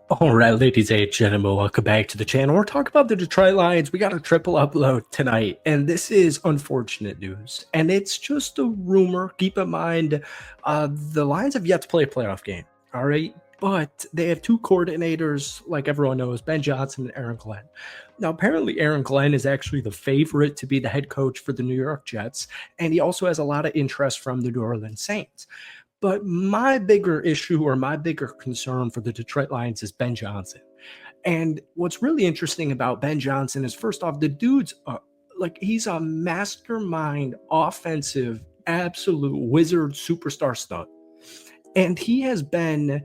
All right, ladies and gentlemen, welcome back to the channel. We're talking about the Detroit Lions. We got a triple upload tonight, and this is unfortunate news. And it's just a rumor. Keep in mind, the Lions have yet to play a playoff game. All right, but they have two coordinators, like everyone knows, Ben Johnson and Aaron Glenn. Now, apparently, Aaron Glenn is actually the favorite to be the head coach for the New York Jets, and he also has a lot of interest from the New Orleans Saints. But my bigger issue or my bigger concern for the Detroit Lions is Ben Johnson. And what's really interesting about Ben Johnson is, first off, the dude's like he's a mastermind, offensive, absolute wizard, superstar stud. And he has been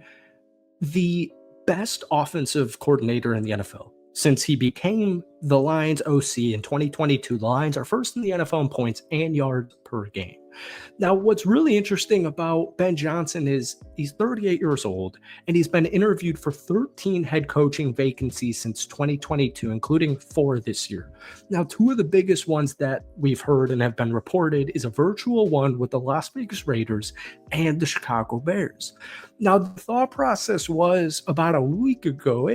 the best offensive coordinator in the NFL since he became the Lions OC in 2022. The Lions are first in the NFL in points and yards per game. Now, what's really interesting about Ben Johnson is he's 38 years old, and he's been interviewed for 13 head coaching vacancies since 2022, including 4 this year. Now, 2 of the biggest ones that we've heard and have been reported is a virtual one with the Las Vegas Raiders and the Chicago Bears. Now, the thought process was about a week ago,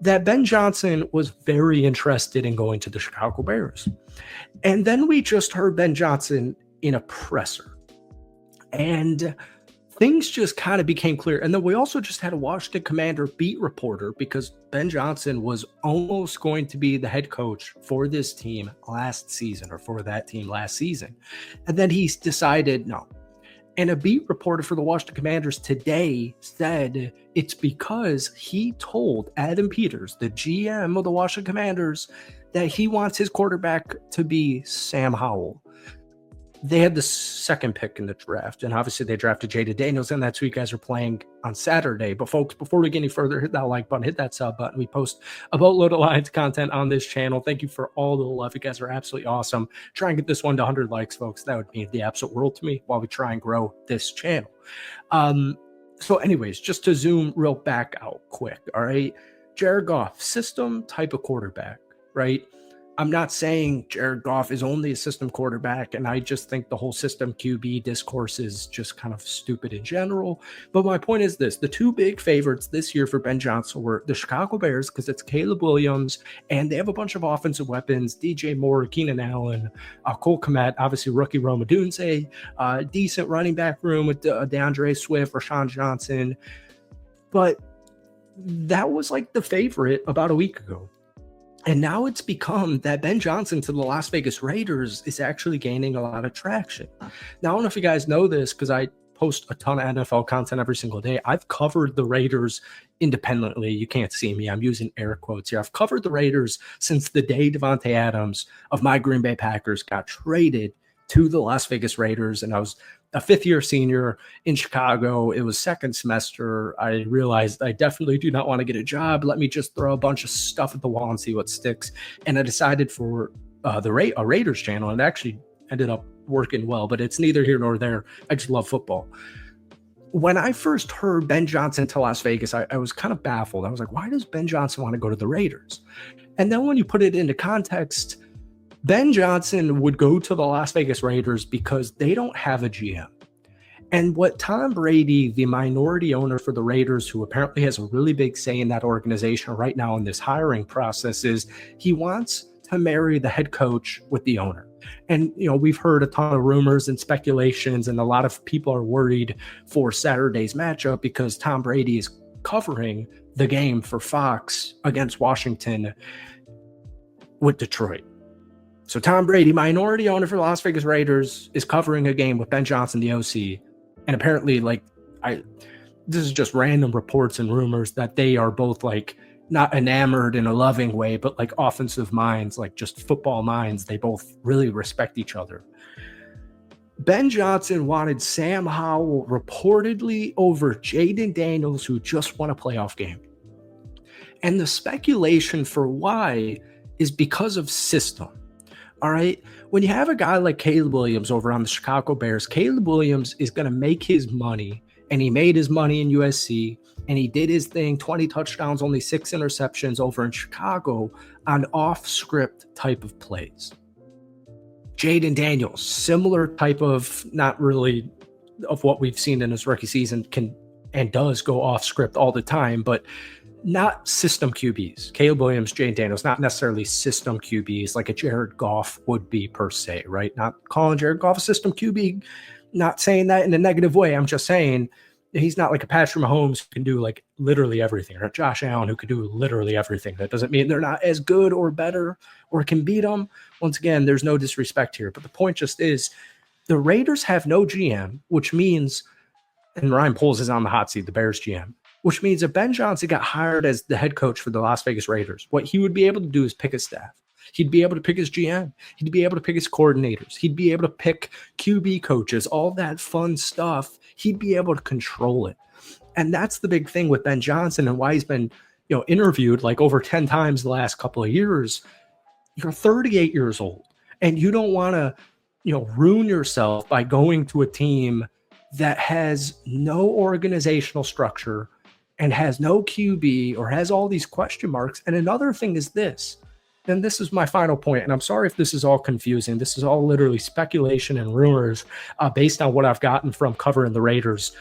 that Ben Johnson was very interested in going to the Chicago Bears. And then we just heard Ben Johnson in a presser. And things just kind of became clear. And then we also just had a Washington Commander beat reporter because Ben Johnson was almost going to be the head coach for this team last season, or for that team last season. And then he's decided no. And a beat reporter for the Washington Commanders today said it's because he told Adam Peters, the GM of the Washington Commanders, that he wants his quarterback to be Sam Howell. They had the second pick in the draft, and obviously they drafted Jaden Daniels, and that's who you guys are playing on Saturday. But folks, before we get any further, hit that like button, hit that sub button. We post a boatload of Lions content on this channel. Thank you for all the love. You guys are absolutely awesome. Try and get this one to 100 likes, folks. That would mean the absolute world to me while we try and grow this channel. So anyways, just to zoom real back out quick, all right? Jared Goff, system type of quarterback, right? I'm not saying Jared Goff is only a system quarterback, and I just think the whole system QB discourse is just kind of stupid in general. But my point is this: the 2 big favorites this year for Ben Johnson were the Chicago Bears, because it's Caleb Williams, and they have a bunch of offensive weapons: DJ Moore, Keenan Allen, Cole Kmet, obviously rookie Rome Odunze, decent running back room with DeAndre Swift, Rashawn Johnson. But that was like the favorite about a week ago. And now it's become that Ben Johnson to the Las Vegas Raiders is actually gaining a lot of traction. Now, I don't know if you guys know this because I post a ton of NFL content every single day. I've covered the Raiders independently. You can't see me. I'm using air quotes here. I've covered the Raiders since the day Devontae Adams of my Green Bay Packers got traded to the Las Vegas Raiders, and I was a 5th-year senior in Chicago. It was second semester. I realized I definitely do not want to get a job. Let me just throw a bunch of stuff at the wall and see what sticks. And I decided for a Raiders channel, and it actually ended up working well, but it's neither here nor there. I just love football. When I first heard Ben Johnson to Las Vegas, I was kind of baffled. I was like, why does Ben Johnson want to go to the Raiders? And then when you put it into context, Ben Johnson would go to the Las Vegas Raiders because they don't have a GM. And what Tom Brady, the minority owner for the Raiders, who apparently has a really big say in that organization right now in this hiring process, is he wants to marry the head coach with the owner. And, we've heard a ton of rumors and speculations, and a lot of people are worried for Saturday's matchup because Tom Brady is covering the game for Fox against Washington with Detroit. So Tom Brady, minority owner for the Las Vegas Raiders, is covering a game with Ben Johnson, the OC. And apparently, this is just random reports and rumors that they are both not enamored in a loving way, but offensive minds, just football minds. They both really respect each other. Ben Johnson wanted Sam Howell reportedly over Jaden Daniels, who just won a playoff game. And the speculation for why is because of system. All right. When you have a guy like Caleb Williams over on the Chicago Bears, Caleb Williams is going to make his money, and he made his money in USC, and he did his thing, 20 touchdowns, only 6 interceptions over in Chicago on off-script type of plays. Jaden Daniels, similar type of, not really of what we've seen in his rookie season, can and does go off script all the time, but not system QBs. Caleb Williams, Jane Daniels, not necessarily system QBs like a Jared Goff would be per se, right? Not calling Jared Goff a system QB, not saying that in a negative way. I'm just saying he's not like a Patrick Mahomes who can do like literally everything, or Josh Allen who can do literally everything. That doesn't mean they're not as good or better or can beat them. Once again, there's no disrespect here, but the point just is the Raiders have no GM, which means, and Ryan Poles is on the hot seat, the Bears GM, which means if Ben Johnson got hired as the head coach for the Las Vegas Raiders, what he would be able to do is pick his staff. He'd be able to pick his GM. He'd be able to pick his coordinators. He'd be able to pick QB coaches, all that fun stuff. He'd be able to control it. And that's the big thing with Ben Johnson and why he's been, interviewed like over 10 times the last couple of years. You're 38 years old and you don't want to, ruin yourself by going to a team that has no organizational structure and has no QB or has all these question marks. And another thing is this, and this is my final point, and I'm sorry if this is all confusing. This is all literally speculation and rumors based on what I've gotten from covering the Raiders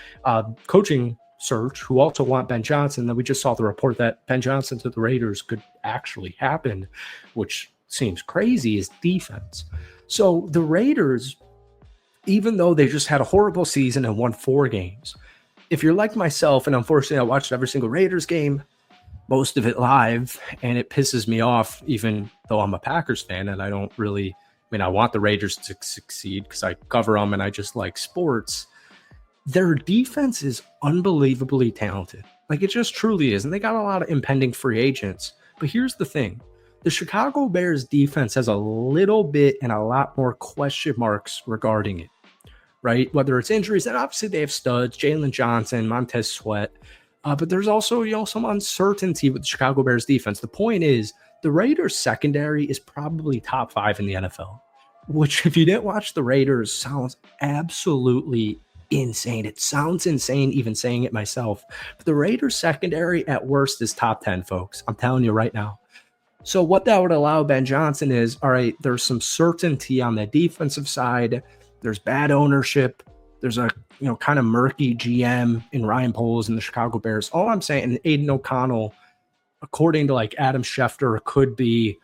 coaching search, who also want Ben Johnson. Then we just saw the report that Ben Johnson to the Raiders could actually happen, which seems crazy, is defense. So the Raiders, even though they just had a horrible season and won 4 games, if you're like myself, and unfortunately I watched every single Raiders game, most of it live, and it pisses me off, even though I'm a Packers fan and I don't really, I want the Raiders to succeed because I cover them and I just like sports. Their defense is unbelievably talented. Like, it just truly is. And they got a lot of impending free agents. But here's the thing. The Chicago Bears defense has a little bit and a lot more question marks regarding it, right? Whether it's injuries, and obviously they have studs, Jalen Johnson, Montez Sweat, but there's also, some uncertainty with the Chicago Bears defense. The point is the Raiders secondary is probably top 5 in the NFL, which if you didn't watch the Raiders sounds absolutely insane. It sounds insane even saying it myself. But the Raiders secondary at worst is top 10, folks. I'm telling you right now. So what that would allow Ben Johnson is, all right, there's some certainty on the defensive side. There's bad ownership. There's a, kind of murky GM in Ryan Poles and the Chicago Bears. All I'm saying, and Aiden O'Connell, according to like Adam Schefter, could be,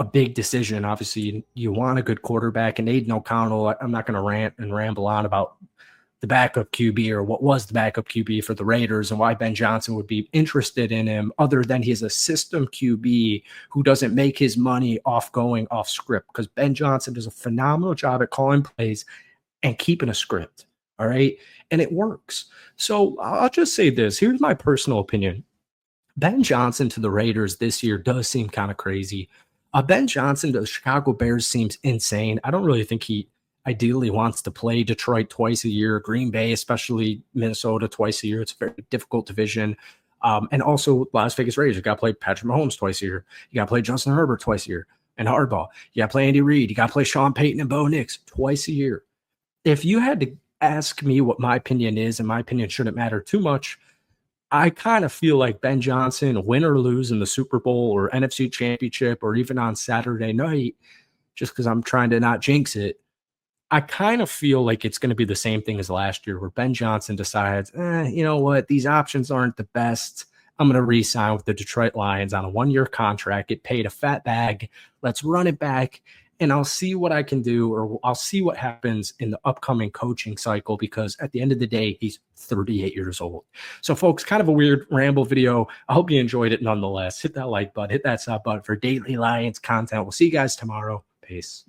a big decision. Obviously, you want a good quarterback, and Aiden O'Connell, I'm not going to rant and ramble on about the backup QB or what was the backup QB for the Raiders and why Ben Johnson would be interested in him, other than he's a system QB who doesn't make his money off going off script, because Ben Johnson does a phenomenal job at calling plays and keeping a script. All right. And it works. So I'll just say this. Here's my personal opinion. Ben Johnson to the Raiders this year does seem kind of crazy. Ben Johnson to the Chicago Bears seems insane. I don't really think he ideally wants to play Detroit twice a year, Green Bay, especially Minnesota, twice a year. It's a very difficult division. And also Las Vegas Raiders, you got to play Patrick Mahomes twice a year. You got to play Justin Herbert twice a year and Harbaugh. You got to play Andy Reid. You got to play Sean Payton and Bo Nix twice a year. If you had to ask me what my opinion is, and my opinion shouldn't matter too much, I kind of feel like Ben Johnson, win or lose in the Super Bowl or NFC Championship or even on Saturday night, just because I'm trying to not jinx it, I kind of feel like it's going to be the same thing as last year, where Ben Johnson decides, you know what, these options aren't the best. I'm going to re-sign with the Detroit Lions on a 1-year contract, get paid a fat bag. Let's run it back, and I'll see what I can do, or I'll see what happens in the upcoming coaching cycle, because at the end of the day, he's 38 years old. So, folks, kind of a weird ramble video. I hope you enjoyed it nonetheless. Hit that like button, hit that sub button for daily Lions content. We'll see you guys tomorrow. Peace.